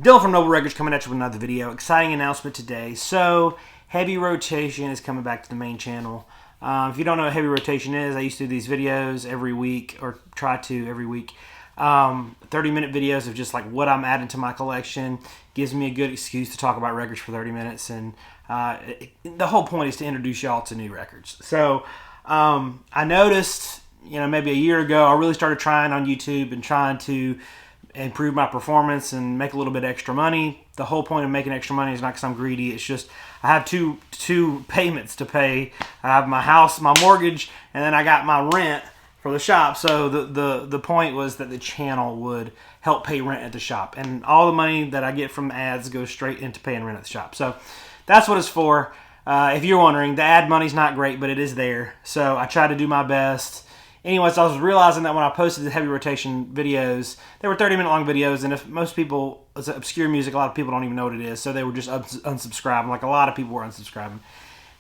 Dylan from Noble Records coming at you with another video. Exciting announcement today. So, Heavy Rotation is coming back to the main channel. If you don't know what Heavy Rotation is, I used to do these videos every week, or try to every week. 30-minute videos of just like what I'm adding to my collection. Gives me a good excuse to talk about records for 30 minutes. And the whole point is to introduce y'all to new records. So, I noticed, maybe a year ago, I really started trying on YouTube and trying to improve my performance and make a little bit extra money. The whole point of making extra money is not because I'm greedy. It's just I have two payments to pay. I have my house, my mortgage, and then I got my rent for the shop. So the point was that the channel would help pay rent at the shop, and all the money that I get from ads goes straight into paying rent at the shop. So that's what it's for. If you're wondering, the ad money's not great, but it is there. So I try to do my best. Anyways, I was realizing that when I posted the Heavy Rotation videos, they were 30-minute long videos, and if most people, it's obscure music, a lot of people don't even know what it is, so they were just unsubscribing. Like, a lot of people were unsubscribing.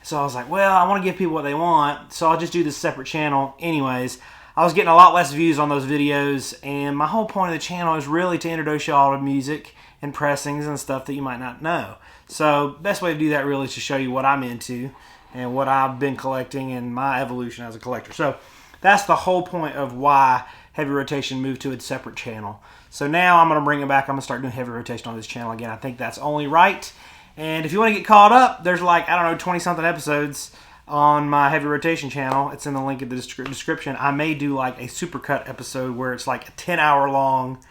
So I was like, well, I want to give people what they want, so I'll just do this separate channel. Anyways, I was getting a lot less views on those videos, and my whole point of the channel is really to introduce y'all to music and pressings and stuff that you might not know. So, best way to do that really is to show you what I'm into and what I've been collecting and my evolution as a collector. So, that's the whole point of why Heavy Rotation moved to a separate channel. So now I'm going to bring it back. I'm going to start doing Heavy Rotation on this channel again. I think that's only right. And if you want to get caught up, there's like, 20-something episodes on my Heavy Rotation channel. It's in the link in the description. I may do like a supercut episode where it's like a 10-hour long,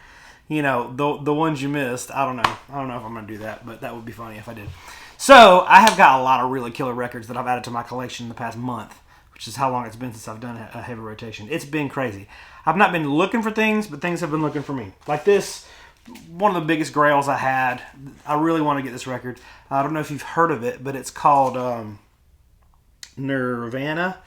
the ones you missed. I don't know if I'm going to do that, but that would be funny if I did. So I have got a lot of really killer records that I've added to my collection in the past month, which is how long it's been since I've done a Heavy Rotation. It's been crazy. I've not been looking for things, but things have been looking for me. Like this, one of the biggest grails I had. I really want to get this record. I don't know if you've heard of it, but it's called Nirvana.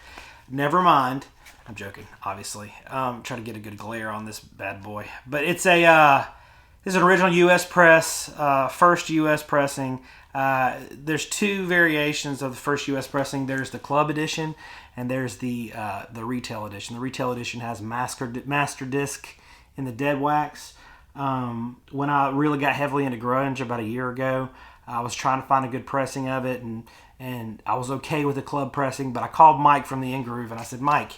Never mind. I'm joking, obviously. Trying to get a good glare on this bad boy. But it's this is an original U.S. press, first U.S. pressing. There's two variations of the first U.S. pressing. There's the club edition, and there's the retail edition. The retail edition has master disc in the dead wax. When I really got heavily into grunge about a year ago, I was trying to find a good pressing of it, and I was okay with the club pressing, but I called Mike from the In Groove, and I said, Mike,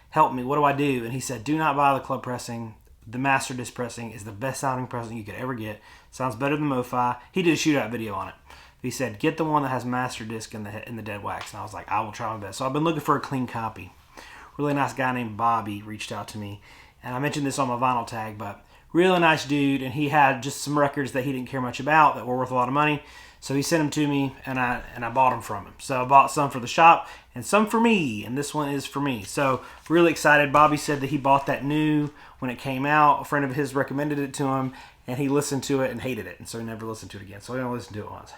help me, what do I do? And he said, do not buy the club pressing. The master disc pressing is the best sounding pressing you could ever get. Sounds better than MoFi. He did a shootout video on it. He said, get the one that has master disc in the dead wax. And I was like, I will try my best. So I've been looking for a clean copy. Really nice guy named Bobby reached out to me. And I mentioned this on my vinyl tag, but really nice dude. And he had just some records that he didn't care much about that were worth a lot of money. So he sent them to me, and I bought them from him. So I bought some for the shop and some for me. And this one is for me. So really excited. Bobby said that he bought that new when it came out. A friend of his recommended it to him, and he listened to it and hated it. And so he never listened to it again. So he only listened to it once.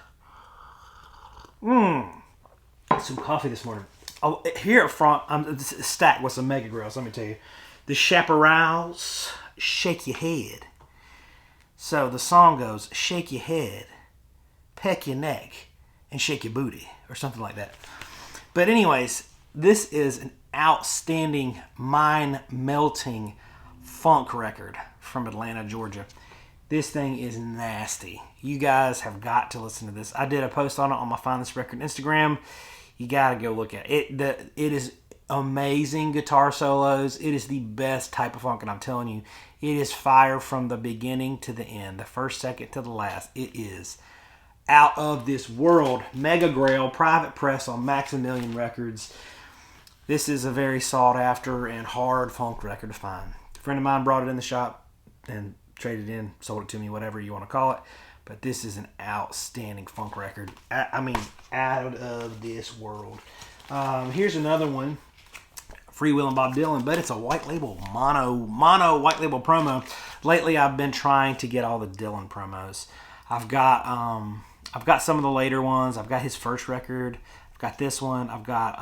Some coffee this morning. Oh, here up front, I'm stacked with some mega grills. Let me tell you, the Chaparrals, Shake Your Head. So the song goes, shake your head, peck your neck, and shake your booty, or something like that. But anyways, this is an outstanding, mind-melting funk record from Atlanta, Georgia. This thing is nasty. You guys have got to listen to this. I did a post on it on my Find This Record Instagram. You got to go look at it. It is amazing guitar solos. It is the best type of funk, and I'm telling you, it is fire from the beginning to the end, the first second to the last. It is out of this world. Mega Grail, private press on Maximilian Records. This is a very sought after and hard funk record to find. A friend of mine brought it in the shop and traded in, sold it to me, whatever you want to call it. But this is an outstanding funk record. I mean, out of this world. Here's another one, Freewheelin' Bob Dylan, but it's a white label, mono white label promo. Lately, I've been trying to get all the Dylan promos. I've got some of the later ones. I've got his first record. I've got this one. I've got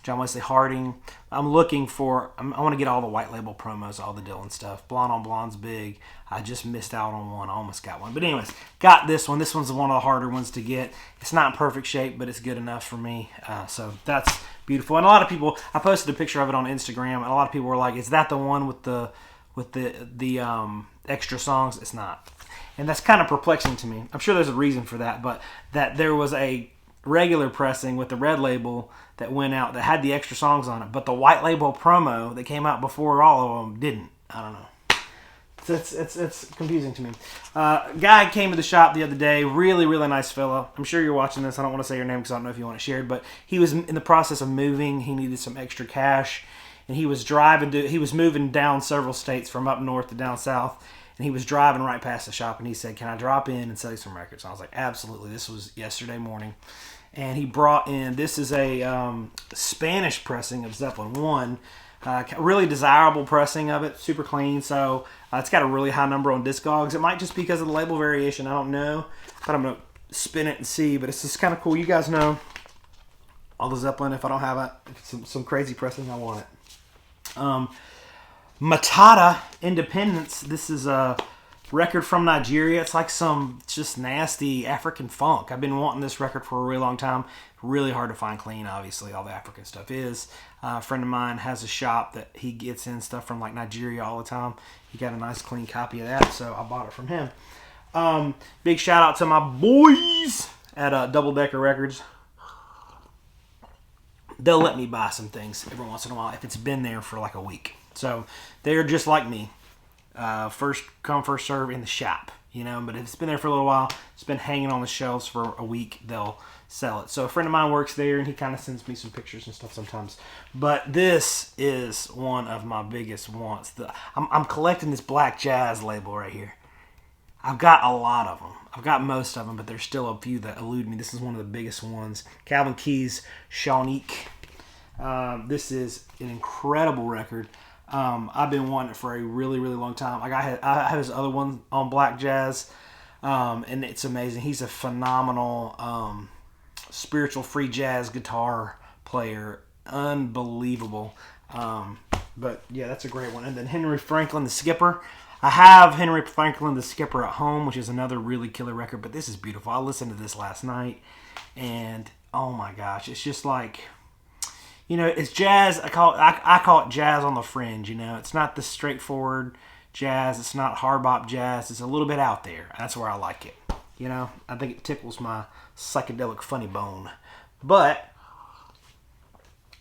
John Wesley Harding. I want to get all the white label promos, all the Dylan stuff. Blonde on Blonde's big. I just missed out on one. I almost got one. But anyways, got this one. This one's one of the harder ones to get. It's not in perfect shape, but it's good enough for me. So that's beautiful. And a lot of people, I posted a picture of it on Instagram, and a lot of people were like, is that the one with the extra songs? It's not. And that's kind of perplexing to me. I'm sure there's a reason for that, but that there was a regular pressing with the red label that went out that had the extra songs on it, but the white label promo that came out before all of them didn't. I don't know. It's confusing to me. Guy came to the shop the other day. Really, really nice fellow. I'm sure you're watching this. I don't want to say your name because I don't know if you want it shared, but he was in the process of moving. He needed some extra cash, and he was moving down several states from up north to down south, and he was driving right past the shop, and he said, "Can I drop in and sell you some records?" And I was like, "Absolutely." This was yesterday morning, and he brought in. This is a Spanish pressing of Zeppelin 1. Really desirable pressing of it, super clean. So it's got a really high number on Discogs. It might just be because of the label variation, I don't know, but I'm gonna spin it and see. But it's just kind of cool. You guys know all the Zeppelin. If I don't have it, if it's some crazy pressing, I want it. Matata Independence. This is a record from Nigeria. It's like some just nasty African funk. I've been wanting this record for a really long time. Really hard to find clean, obviously. All the African stuff is. A friend of mine has a shop that he gets in stuff from like Nigeria all the time. He got a nice clean copy of that, so I bought it from him. Big shout out to my boys at Double Decker Records. They'll let me buy some things every once in a while if it's been there for like a week. So they're just like me. First come, first serve in the shop, you know. But if it's been there for a little while, it's been hanging on the shelves for a week, they'll sell it. So a friend of mine works there, and he kind of sends me some pictures and stuff sometimes. But this is one of my biggest wants. I'm collecting this Black Jazz label right here. I've got a lot of them. I've got most of them, but there's still a few that elude me. This is one of the biggest ones. Calvin Key's Shawnee. This is an incredible record. I've been wanting it for a really, really long time. I have his other one on Black Jazz, and it's amazing. He's a phenomenal spiritual free jazz guitar player. Unbelievable. But yeah, that's a great one. And then Henry Franklin, the Skipper. I have Henry Franklin, the Skipper at home, which is another really killer record, but this is beautiful. I listened to this last night, and oh my gosh, it's just like, you know, it's jazz. I call it jazz on the fringe. You know, it's not the straightforward jazz. It's not hard bop jazz. It's a little bit out there. That's where I like it. You know, I think it tickles my psychedelic funny bone. But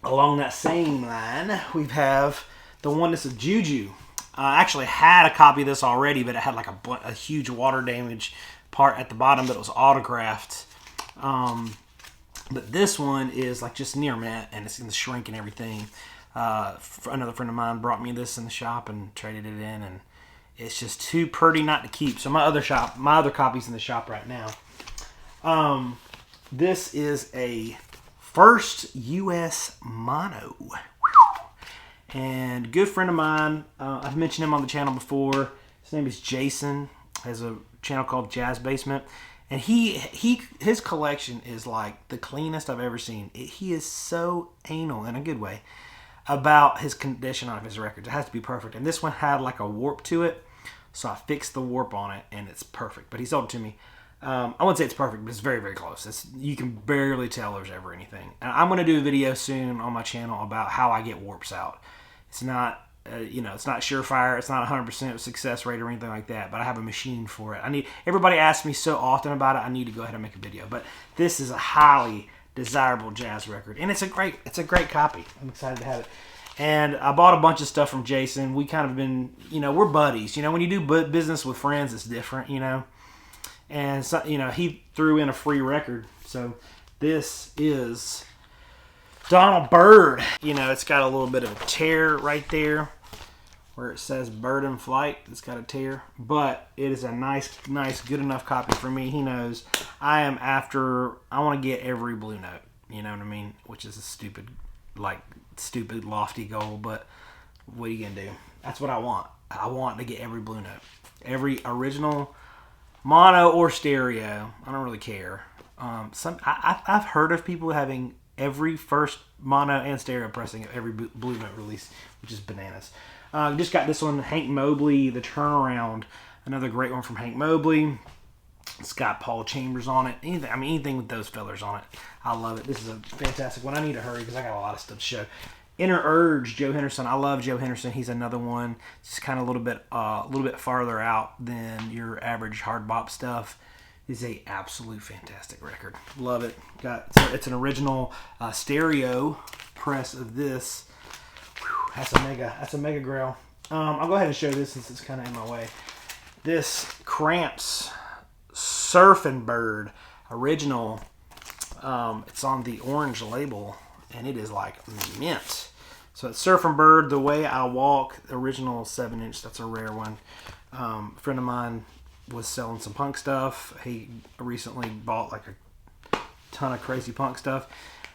along that same line, we have the Oneness of Juju. I actually had a copy of this already, but it had like a huge water damage part at the bottom that was autographed. But this one is like just near mint, and it's going to shrink and everything. Another friend of mine brought me this in the shop and traded it in, and it's just too pretty not to keep. So my other copy's in the shop right now. This is a first U.S. mono. And good friend of mine, I've mentioned him on the channel before. His name is Jason. Has a channel called Jazz Basement. And his collection is like the cleanest I've ever seen. He is so anal in a good way about his condition on his records. It has to be perfect. And this one had like a warp to it, so I fixed the warp on it, and it's perfect. But he sold it to me. I wouldn't say it's perfect, but it's very, very close. You can barely tell there's ever anything. And I'm going to do a video soon on my channel about how I get warps out. It's not, it's not surefire. It's not 100% success rate or anything like that. But I have a machine for it. Everybody asks me so often about it. I need to go ahead and make a video. But this is a highly desirable jazz record, and it's a great copy. I'm excited to have it. And I bought a bunch of stuff from Jason. We kind of been, we're buddies. When you do business with friends, it's different. And so, he threw in a free record. So this is Donald Byrd. It's got a little bit of a tear right there where it says Bird in Flight. It's got a tear, but it is a nice, good enough copy for me. He knows I want to get every blue note. You know what I mean? Which is a stupid, lofty goal, but what are you going to do? That's what I want. I want to get every blue note. Every original mono or stereo. I don't really care. I've heard of people having every first mono and stereo pressing of every blue note release, which is bananas. Just got this one, Hank Mobley, The Turnaround. Another great one from Hank Mobley. It's got Paul Chambers on it. Anything with those fellers on it. I love it. This is a fantastic one. I need to hurry because I got a lot of stuff to show. Inner Urge, Joe Henderson. I love Joe Henderson. He's another one. Just kind of a little bit farther out than your average hard bop stuff. Is a absolute fantastic record. Love it. It's an original stereo press of this. Whew, that's a mega grail. I'll go ahead and show this since it's kind of in my way. This Cramps Surfing Bird original. It's on the orange label, and it is like mint. So it's Surfing Bird, The Way I Walk, original 7-inch. That's a rare one. A friend of mine was selling some punk stuff. He recently bought like a ton of crazy punk stuff.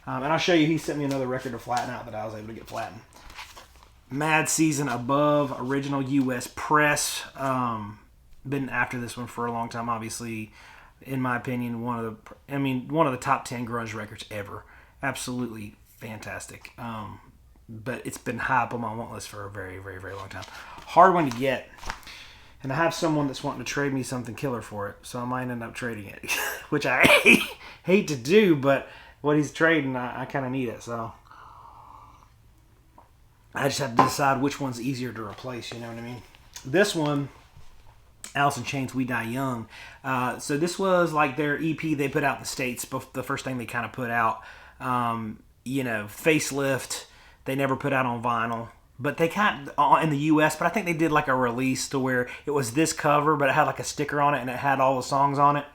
And I'll show you, he sent me another record to flatten out that I was able to get flattened. Mad Season Above, original US press. Been after this one for a long time, obviously. In my opinion, one of the top 10 grunge records ever. Absolutely fantastic. But it's been high up on my want list for a very, very, very long time. Hard one to get. And I have someone that's wanting to trade me something killer for it, so I might end up trading it, which I hate to do, but what he's trading, I kind of need it, so I just have to decide which one's easier to replace, you know what I mean? This one, Alice in Chains, We Die Young. So this was like their EP they put out in the States, the first thing they kind of put out. Facelift, they never put out on vinyl. But they kind of, in the U.S., but I think they did like a release to where it was this cover, but it had like a sticker on it and it had all the songs on it.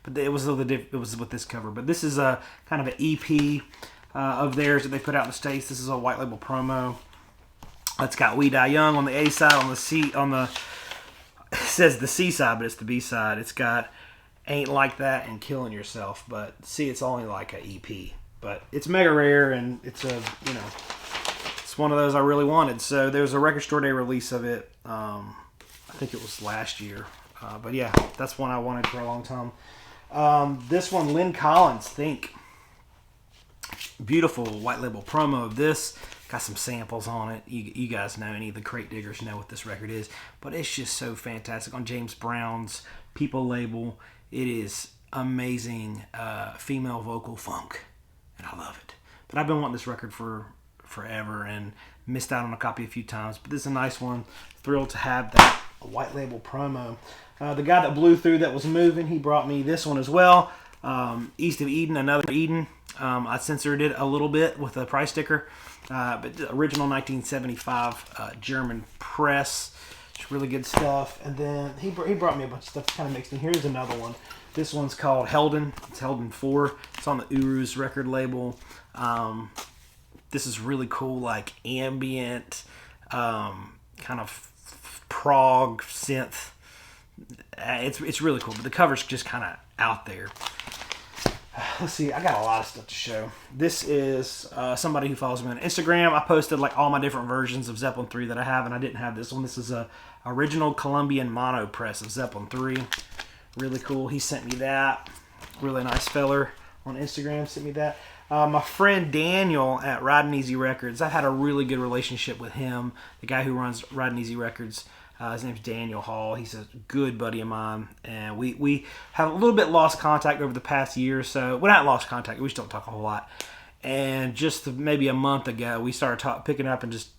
But it was with this cover. But this is a kind of an EP of theirs that they put out in the States. This is a white label promo. It's got We Die Young on the A side, it says the C side, but it's the B side. It's got Ain't Like That and Killing Yourself. But see, it's only like an EP. But it's mega rare, and it's it's one of those I really wanted. So there was a Record Store Day release of it. I think it was last year. But yeah, that's one I wanted for a long time. This one, Lynn Collins, Think. Beautiful white label promo of this. Got some samples on it. You guys know, any of the crate diggers know what this record is. But it's just so fantastic. On James Brown's People label, it is amazing female vocal funk. And I love it. But I've been wanting this record for forever and missed out on a copy a few times. But this is a nice one. Thrilled to have that white label promo. The guy that blew through that was moving, he brought me this one as well. East of Eden, Another Eden. I censored it a little bit with a price sticker. But the original 1975 German press. It's really good stuff. And then he brought me a bunch of stuff that's kind of mixed in. Here's another one. This one's called Helden. It's Helden 4. It's on the Uruz record label. This is really cool, like ambient, kind of prog synth. It's really cool, but the cover's just kind of out there. Let's see, I got a lot of stuff to show. This is somebody who follows me on Instagram. I posted like all my different versions of Zeppelin 3 that I have, and I didn't have this one. This is a original Colombian mono press of Zeppelin 3. Really cool. He sent me that. Really nice feller on Instagram sent me that. My friend Daniel at Riding Easy Records, I've had a really good relationship with him. The guy who runs Riding Easy Records, his name's Daniel Hall. He's a good buddy of mine. And we have a little bit lost contact over the past year or so. Well, not lost contact. We just don't talk a whole lot. And just maybe a month ago, we started picking up and just,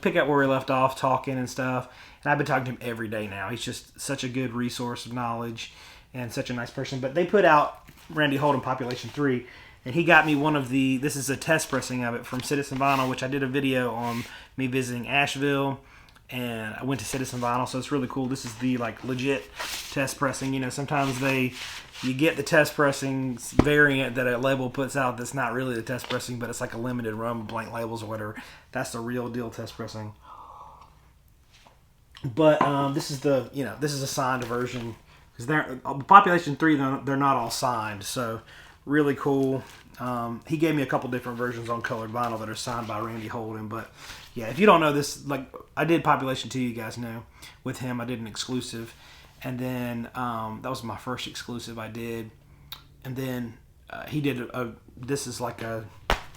pick up where we left off, talking and stuff. And I've been talking to him every day now. He's just such a good resource of knowledge and such a nice person. But they put out Randy Holden Population 3. And he got me this is a test pressing of it from Citizen Vinyl, which I did a video on me visiting Asheville. And I went to Citizen Vinyl, so it's really cool. This is the legit test pressing. Sometimes you get the test pressing variant that a label puts out that's not really the test pressing, but it's like a limited run, blank labels or whatever. That's the real deal test pressing. But this is a signed version because Population 3 they're not all signed, so really cool. He gave me a couple different versions on colored vinyl that are signed by Randy Holden, but yeah, if you don't know this, I did Population 2, you guys know, with him. I did an exclusive, and then that was my first exclusive I did, and then he did this is like a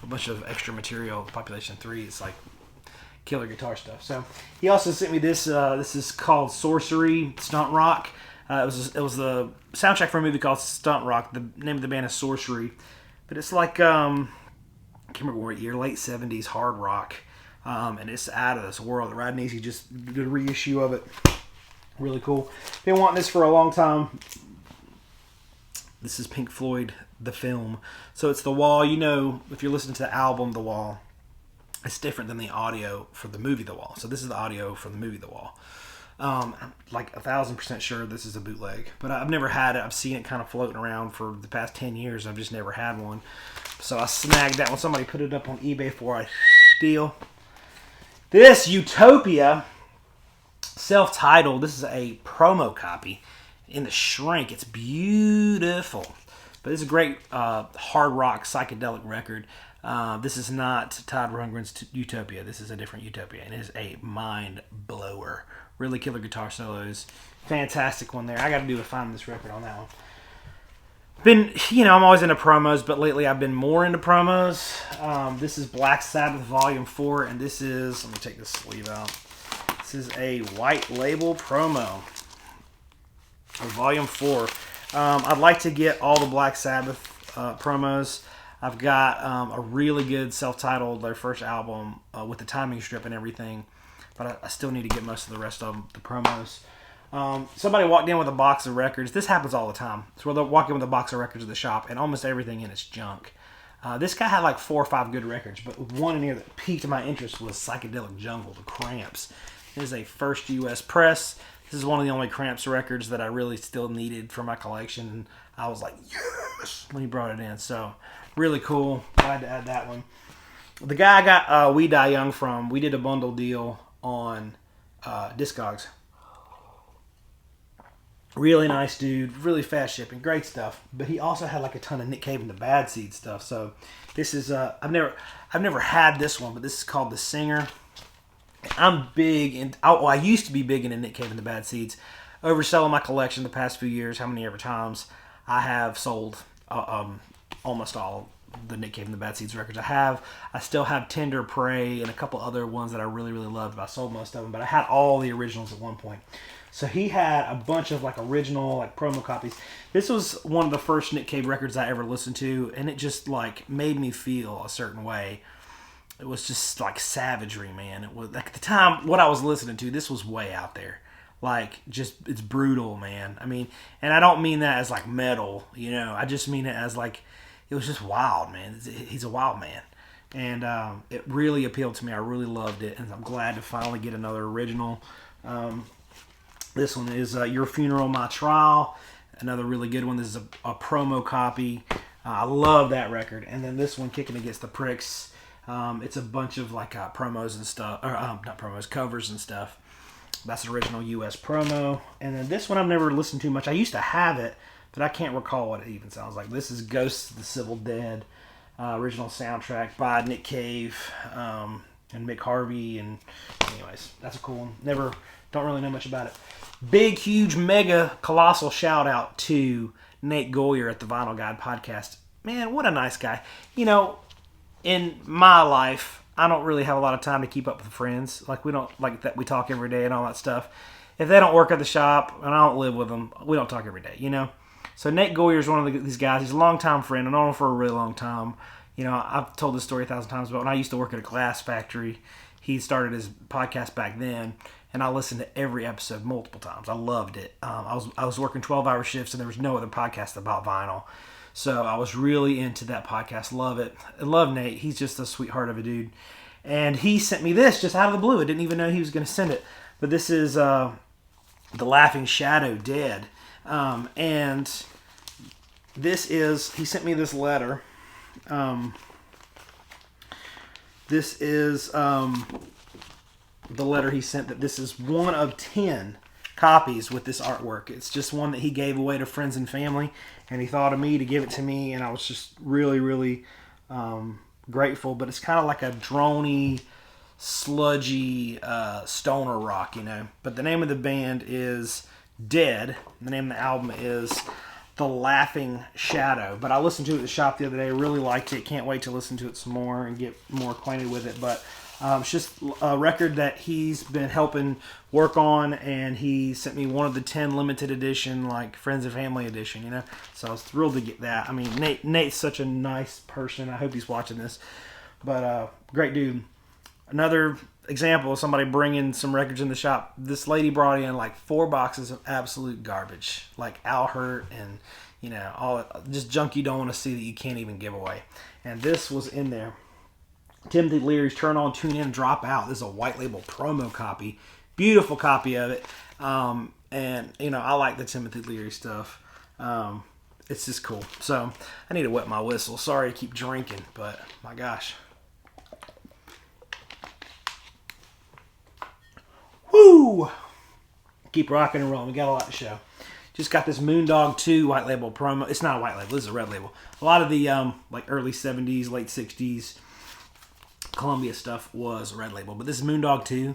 bunch of extra material. Population 3, it's like killer guitar stuff. So he also sent me this. This is called Sorcery Stunt Rock. It was the soundtrack for a movie called Stunt Rock. The name of the band is Sorcery, but it's like I can't remember what year, late 70s hard rock. And it's out of this world. Rarities, he just did a reissue of it. Really cool. Been wanting this for a long time. This is Pink Floyd, The Film. So it's The Wall. You know, if you're listening to the album The Wall, it's different than the audio for the movie The Wall. So this is the audio for the movie The Wall. I'm like 1,000% sure this is a bootleg, but I've never had it. I've seen it kind of floating around for the past 10 years. I've just never had one. So I snagged that one. Somebody put it up on eBay before I steal. This Utopia, self-titled. This is a promo copy in the shrink. It's beautiful. But it's a great hard rock psychedelic record. This is not Todd Rundgren's Utopia. This is a different Utopia, and it is a mind blower. Really killer guitar solos. Fantastic one there. I got to do a find this record on that one. I'm always into promos, but lately I've been more into promos. This is Black Sabbath Volume 4, and this is, let me take this sleeve out. This is a white label promo of Volume 4. I'd like to get all the Black Sabbath promos. I've got a really good self-titled, their first album with the timing strip and everything, but I still need to get most of the rest of them, the promos. Somebody walked in with a box of records. This happens all the time. So they'll walk in with a box of records at the shop, and almost everything in it's junk. This guy had like 4 or 5 good records, but one in here that piqued my interest was Psychedelic Jungle, The Cramps. It is a first U.S. press. This is one of the only Cramps records that I really still needed for my collection, and I was like, yes, when he brought it in. So really cool. Glad to add that one. The guy I got We Die Young from, we did a bundle deal on Discogs. Really nice dude, really fast shipping, great stuff. But he also had like a ton of Nick Cave and the Bad Seed stuff. So this is I've never had this one, but this is called The Singer. I'm big in. I used to be big into Nick Cave and the Bad Seeds. Overselling my collection the past few years. How many ever times I have sold almost all the Nick Cave and the Bad Seeds records. I still have Tender Prey and a couple other ones that I really loved. But I sold most of them. But I had all the originals at one point. So he had a bunch of like original like promo copies. This was one of the first Nick Cave records I ever listened to, and it just like made me feel a certain way. It was just like savagery, man. It was like at the time what I was listening to. This was way out there. Like just it's brutal, man. I mean, and I don't mean that as like metal, you know. I just mean it as like it was just wild, man. He's a wild man, and it really appealed to me. I really loved it, and I'm glad to finally get another original. This one is Your Funeral, My Trial. Another really good one. This is a promo copy. I love that record. And then this one, Kicking Against the Pricks. It's a bunch of like promos and stuff. Or not promos, covers and stuff. That's the original U.S. promo. And then this one I've never listened to much. I used to have it, but I can't recall what it even sounds like. This is Ghosts of the Civil Dead. Original soundtrack by Nick Cave and Mick Harvey. And anyways, that's a cool one. Don't really know much about it. Big, huge, mega, colossal shout out to Nate Goyer at the Vinyl Guide podcast. Man, what a nice guy. You know, in my life, I don't really have a lot of time to keep up with friends. Like we don't like that we talk every day and all that stuff. If they don't work at the shop and I don't live with them, we don't talk every day, you know? So Nate Goyer is one of these guys. He's a longtime friend. I've known him for a really long time. You know, I've told this story 1,000 times, but when I used to work at a glass factory, he started his podcast back then. And I listened to every episode multiple times. I loved it. I was working 12-hour shifts, and there was no other podcast about vinyl. So I was really into that podcast. Love it. I love Nate. He's just a sweetheart of a dude. And he sent me this just out of the blue. I didn't even know he was going to send it. But this is The Laughing Shadow, Dead. And this is, he sent me this letter. This is the letter he sent, that this is one of 10 copies with this artwork. It's just one that he gave away to friends and family, and he thought of me to give it to me, and I was just really grateful. But it's kind of like a droney, sludgy stoner rock, you know. But the name of the band is Dead. The name of the album is The Laughing Shadow. But I listened to it at the shop the other day. Really liked it. Can't wait to listen to it some more and get more acquainted with it. But it's just a record that he's been helping work on, and he sent me one of the 10 limited edition, like Friends and Family edition, you know. So I was thrilled to get that. I mean, Nate's such a nice person. I hope he's watching this. But great dude. Another example of somebody bringing some records in the shop. This lady brought in like 4 boxes of absolute garbage, like Al Hurt and all just junk you don't want to see that you can't even give away. And this was in there. Timothy Leary's Turn On, Tune In, Drop Out. This is a white label promo copy. Beautiful copy of it. And I like the Timothy Leary stuff. It's just cool. So I need to wet my whistle. Sorry to keep drinking, but my gosh. Woo! Keep rocking and rolling. We got a lot to show. Just got this Moondog 2 white label promo. It's not a white label. This is a red label. A lot of the like early 70s, late 60s Columbia stuff was red label. But this is Moondog 2.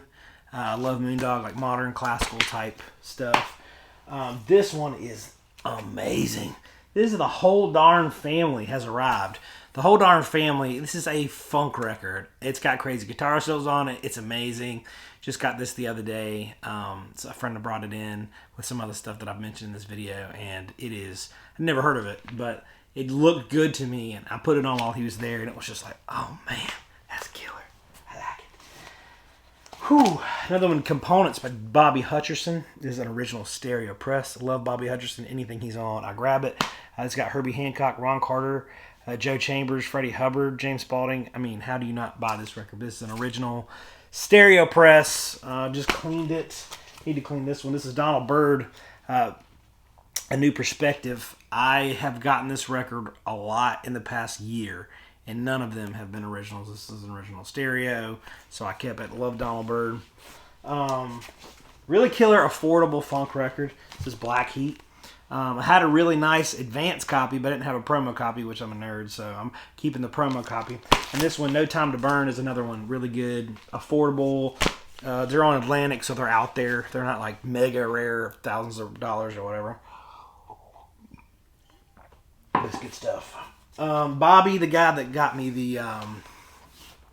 I love Moondog, like modern classical type stuff. This one is amazing. This is The Whole Darn Family has arrived. The Whole Darn Family, this is a funk record. It's got crazy guitar solos on it. It's amazing. Just got this the other day. So a friend brought it in with some other stuff that I've mentioned in this video, and it is, I've never heard of it, but it looked good to me, and I put it on while he was there, and it was just like, oh man, that's killer. I like it. Whew. Another one, Components by Bobby Hutcherson. This is an original stereo press. I love Bobby Hutcherson. Anything he's on, I grab it. It's got Herbie Hancock, Ron Carter, Joe Chambers, Freddie Hubbard, James Spaulding. I mean, how do you not buy this record? This is an original stereo press. Just cleaned it. Need to clean this one. This is Donald Byrd, A New Perspective. I have gotten this record a lot in the past year, and none of them have been originals. This is an original stereo, so I kept it. Love Donald Byrd. Really killer, affordable funk record. This is Black Heat. I had a really nice advanced copy, but I didn't have a promo copy, which I'm a nerd, so I'm keeping the promo copy. And this one, No Time to Burn, is another one. Really good, affordable. They're on Atlantic, so they're out there. They're not like mega rare, thousands of dollars or whatever. That's good stuff. Bobby, the guy that got me the,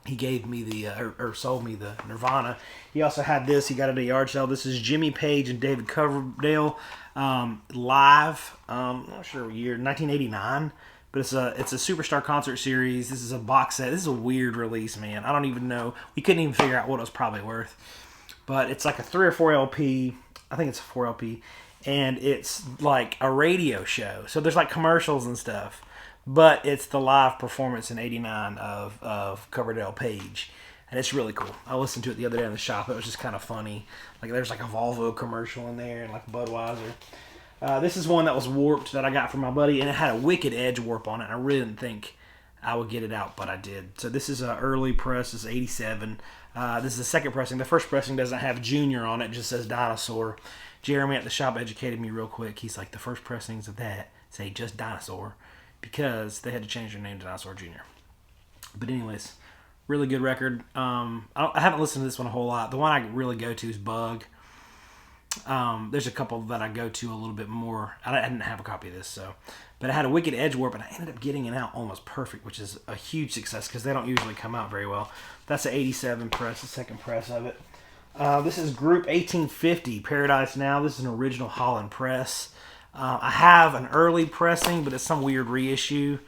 he gave me the, or sold me the Nirvana. He also had this. He got it at a yard sale. This is Jimmy Page and David Coverdale live. I'm not sure what year, 1989. But it's a Superstar concert series. This is a box set. This is a weird release, man. I don't even know. We couldn't even figure out what it was probably worth. But it's like a 3 or 4 LP. I think it's a 4 LP. And it's like a radio show. So there's like commercials and stuff. But it's the live performance in '89 of Coverdale Page. And it's really cool. I listened to it the other day in the shop. It was just kind of funny. Like there's like a Volvo commercial in there and like Budweiser. This is one that was warped that I got from my buddy, and it had a wicked edge warp on it. And I really didn't think I would get it out, but I did. So this is an early press. This is '87. This is the second pressing. The first pressing doesn't have Junior on it. It just says Dinosaur. Jeremy at the shop educated me real quick. He's like, the first pressings of that say just Dinosaur because they had to change their name to Dinosaur Jr. But anyways, really good record. I haven't listened to this one a whole lot. The one I really go to is Bug. There's a couple that I go to a little bit more. I didn't have a copy of this, but I had a wicked edge warp, and I ended up getting it out almost perfect, which is a huge success because they don't usually come out very well. That's an '87 press, the second press of it. This is Group 1850 Paradise Now. This is an original Holland press. I have an early pressing, but it's some weird reissue.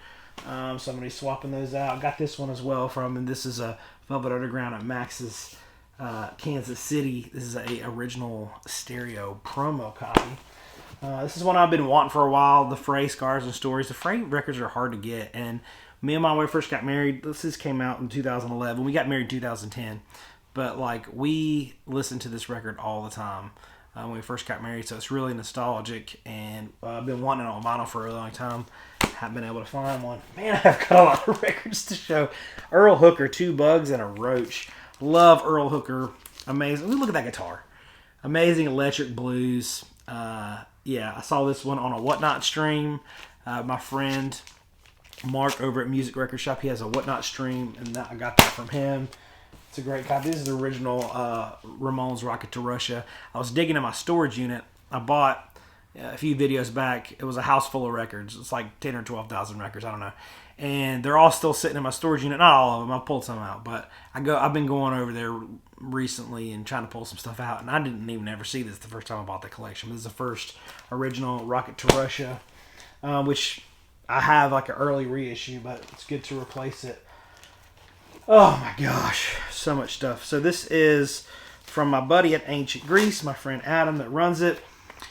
Somebody's swapping those out. I got this one as well from, and this is a Velvet Underground at Max's Kansas City. This is a original stereo promo copy. This is one I've been wanting for a while. The Fray Scars and Stories. The Fray records are hard to get, and me and my wife first got married. This came out in 2011. We got married in 2010, but like we listened to this record all the time when we first got married. So it's really nostalgic, and I've been wanting it on vinyl for a long time. Haven't been able to find one. Man, I've got a lot of records to show. Earl Hooker, 2 Bugs and a Roach. Love Earl Hooker. Amazing. Look at that guitar. Amazing electric blues. Yeah, I saw this one on a Whatnot stream. My friend Mark over at Music Record Shop, he has a Whatnot stream, and I got that from him. It's a great copy. This is the original Ramones Rocket to Russia. I was digging in my storage unit. I bought a few videos back. It was a house full of records. It's like 10 or 12,000 records. I don't know. And they're all still sitting in my storage unit. Not all of them. I pulled some out. But I've been going over there recently and trying to pull some stuff out. And I didn't even ever see this the first time I bought the collection. This is the first original Rocket to Russia, which I have like an early reissue, but it's good to replace it. Oh my gosh, so much stuff. So this is from my buddy at Ancient Grease, my friend Adam that runs it.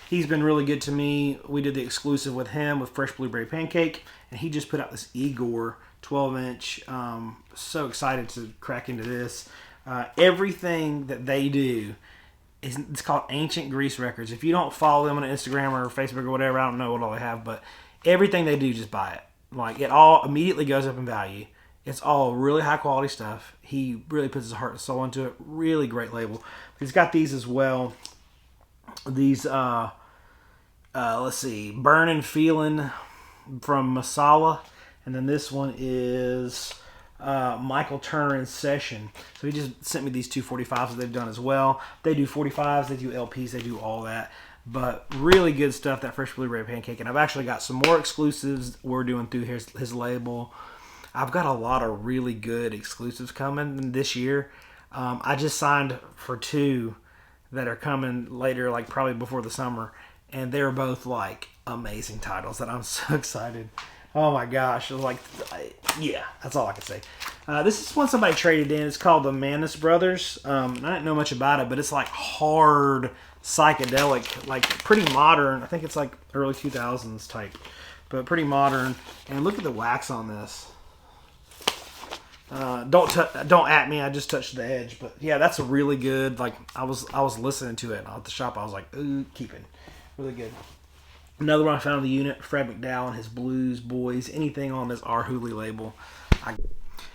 He's been really good to me. We did the exclusive with him with Fresh Blueberry Pancake, and he just put out this Igor 12-inch. So excited to crack into this. Everything that they do it's called Ancient Grease Records. If you don't follow them on Instagram or Facebook or whatever, I don't know what all they have, but everything they do, just buy it. Like, it all immediately goes up in value. It's all really high quality stuff. He really puts his heart and soul into it. Really great label. He's got these as well. These, let's see, Burnin' Feelin' from Masala. And then this one is Michael Turner in Session. So he just sent me these 245s that they've done as well. They do 45s, they do LPs, they do all that. But really good stuff, that Fresh Blueberry Pancake. And I've actually got some more exclusives we're doing through his label. I've got a lot of really good exclusives coming this year. I just signed for 2 that are coming later, like probably before the summer. And they're both like amazing titles that I'm so excited. Oh my gosh. Like, yeah, that's all I can say. This is one somebody traded in. It's called the Manus Brothers. I didn't know much about it, but it's like hard psychedelic, like pretty modern. I think it's like early 2000s type, but pretty modern. And look at the wax on this. Don't at me. I just touched the edge, but yeah, that's a really good. Like I was listening to it at the shop. I was like, ooh, keeping really good. Another one I found in the unit, Fred McDowell and his Blues Boys. Anything on this R. Hooley label.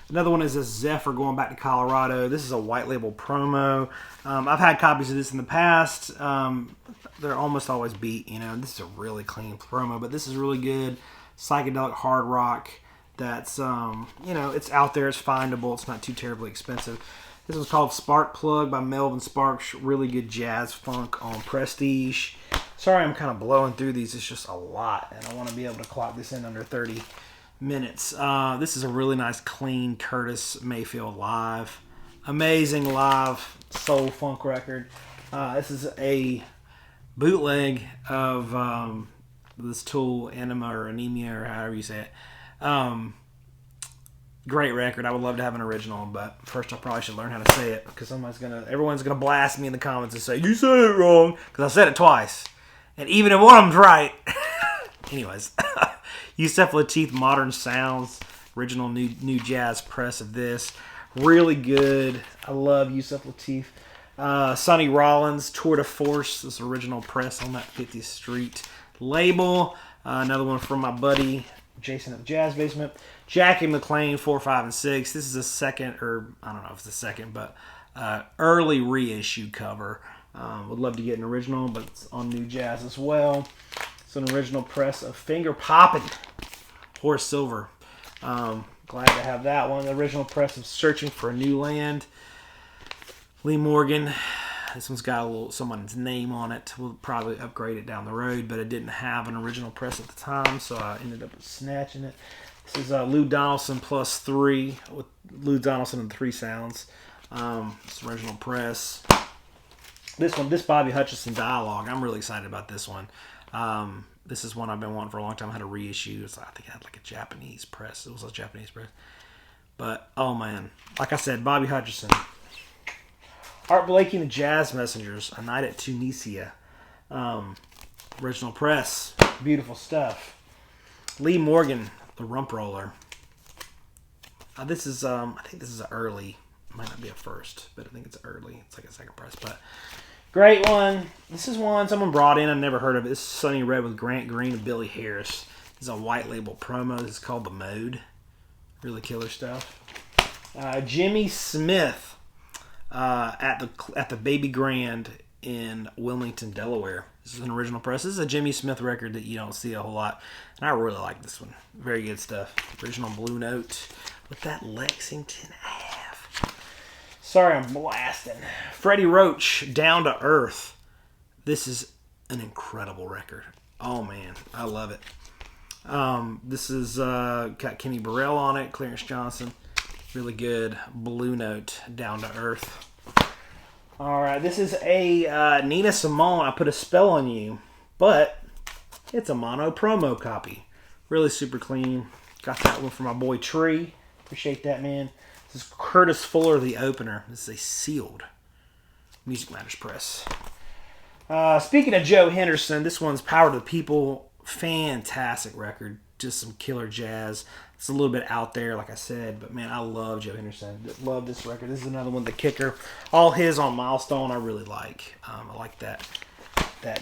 Another one is a Zephyr going back to Colorado. This is a white label promo. I've had copies of this in the past. They're almost always beat. You know, this is a really clean promo, but this is really good psychedelic hard rock. That's, you know, it's out there, it's findable, it's not too terribly expensive. This was called Spark Plug by Melvin Sparks. Really good jazz funk on Prestige. Sorry I'm kind of blowing through these, it's just a lot, and I want to be able to clock this in under 30 minutes. This is a really nice, clean Curtis Mayfield live. Amazing live soul funk record. This is a bootleg of this Tool Anima or Anemia or however you say it. Great record. I would love to have an original, but first I probably should learn how to say it because everyone's gonna blast me in the comments and say you said it wrong because I said it twice, and even if one of them's right. Anyways, Yusef Lateef Modern Sounds, original new jazz press of this, really good. I love Yusef Lateef. Sonny Rollins Tour de Force, this original press on that 50th Street label. Another one from my buddy Jason at the Jazz Basement. Jackie McLean 4, 5, and 6. This is a second, or I don't know if it's the second, but early reissue cover. Would love to get an original, but it's on New Jazz as well. It's an original press of Finger Poppin' Horace Silver. Glad to have that one. The original press of Searching for a New Land. Lee Morgan. This one's got someone's name on it. We'll probably upgrade it down the road, but it didn't have an original press at the time, so I ended up snatching it. This is Lou Donaldson plus 3 with Lou Donaldson and 3 sounds. It's original press. This Bobby Hutcherson Dialogue. I'm really excited about this one. This is one I've been wanting for a long time. I had a reissue. I think it had like a Japanese press. It was a Japanese press. But, oh man. Like I said, Bobby Hutcherson. Art Blakey and the Jazz Messengers, A Night at Tunisia. Original press. Beautiful stuff. Lee Morgan, The Rump Roller. This is, I think this is an early. Might not be a first, but I think it's early. It's like a second press, but great one. This is one someone brought in. I've never heard of it. This is Sunny Red with Grant Green and Billy Harris. This is a white label promo. This is called The Mode. Really killer stuff. Jimmy Smith. At the Baby Grand in Wilmington, Delaware. This is an original press. This is a Jimmy Smith record that you don't see a whole lot, and I really like this one. Very good stuff. Original Blue Note with that Lexington half. Sorry, I'm blasting. Freddie Roach, Down to Earth. This is an incredible record. Oh man, I love it. This is got Kenny Burrell on it, Clarence Johnson. Really good Blue Note, Down to Earth. Alright, this is a Nina Simone, I Put a Spell on You, but it's a mono promo copy. Really super clean. Got that one from my boy Tree. Appreciate that, man. This is Curtis Fuller, the opener. This is a sealed Music Matters press. Speaking of Joe Henderson, this one's Power to the People. Fantastic record. Just some killer jazz. It's a little bit out there, like I said, but man, I love Joe Henderson. Love this record. This is another one, The Kicker. All his on Milestone, I really like. I like that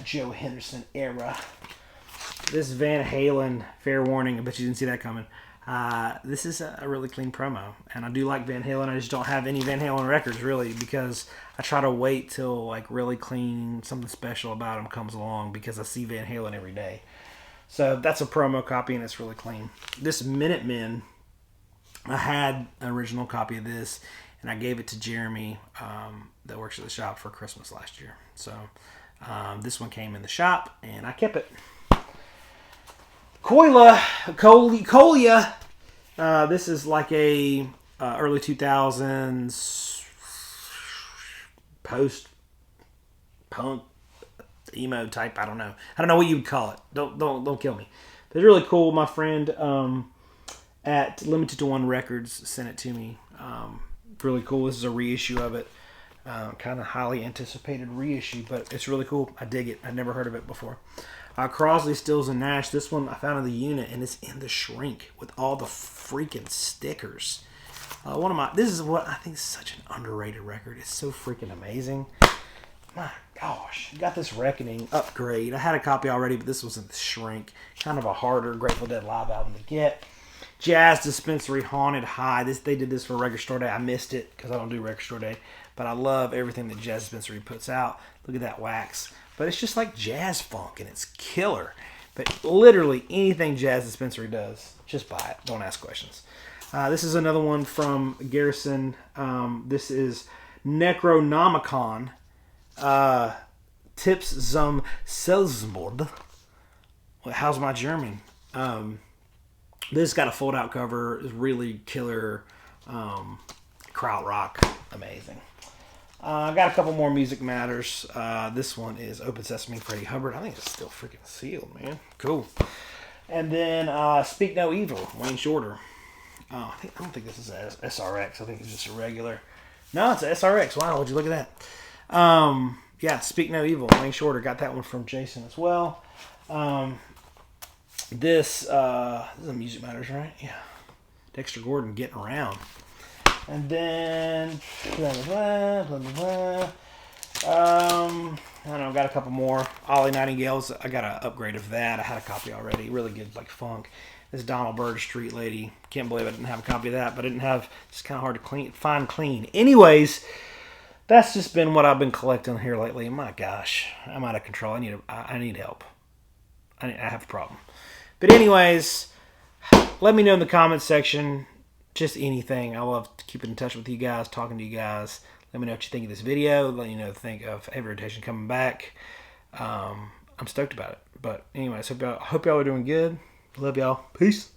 Joe Henderson era. This Van Halen, fair warning, I bet you didn't see that coming. This is a really clean promo, and I do like Van Halen. I just don't have any Van Halen records, really, because I try to wait till like really clean, something special about him comes along, because I see Van Halen every day. So that's a promo copy, and it's really clean. This Minutemen, I had an original copy of this, and I gave it to Jeremy that works at the shop for Christmas last year. So this one came in the shop, and I kept it. Kolia. This is like a early 2000s post-punk emo type. I don't know what you would call it. Don't kill me. But it's really cool. My friend at Limited to One Records sent it to me. Really cool. This is a reissue of it. Kind of highly anticipated reissue, but it's really cool. I dig it. I've never heard of it before. Crosley, Stills, and Nash. This one I found in the unit, and it's in the shrink with all the freaking stickers. This is what I think is such an underrated record. It's so freaking amazing. My gosh, you got this Reckoning upgrade. I had a copy already, but this was in the shrink. Kind of a harder Grateful Dead live album to get. Jazz Dispensary, Haunted High. They did this for Record Store Day. I missed it because I don't do Record Store Day, but I love everything that Jazz Dispensary puts out. Look at that wax. But it's just like jazz funk, and it's killer. But literally anything Jazz Dispensary does, just buy it. Don't ask questions. This is another one from Garrison. This is Necronomicon. Tipps zum Selbstmord. How's my German? This got a fold-out cover. It's really killer. Krautrock. Amazing. I got a couple more Music Matters. This one is Open Sesame, Freddie Hubbard. I think it's still freaking sealed, man. Cool. And then Speak No Evil, Wayne Shorter. I don't think this is a SRX. I think it's just a regular. No, it's a SRX. Wow, would you look at that? Yeah, Speak No Evil, Wayne Shorter. Got that one from Jason as well. This is a Music Matters, right? Yeah. Dexter Gordon, Getting Around. And then, I don't know, got a couple more. Ollie Nightingale's, I got an upgrade of that. I had a copy already. Really good, like funk. This Donald Byrd, Street Lady. Can't believe I didn't have a copy of that, but I didn't have, it's kind of hard to find clean. Anyways, that's just been what I've been collecting here lately. My gosh, I'm out of control. I need help. I have a problem. But anyways, let me know in the comments section. Just anything. I love keeping in touch with you guys, talking to you guys. Let me know what you think of this video. Let me know what you think of Heavy Rotation coming back. I'm stoked about it. But anyways, hope y'all are doing good. Love y'all. Peace.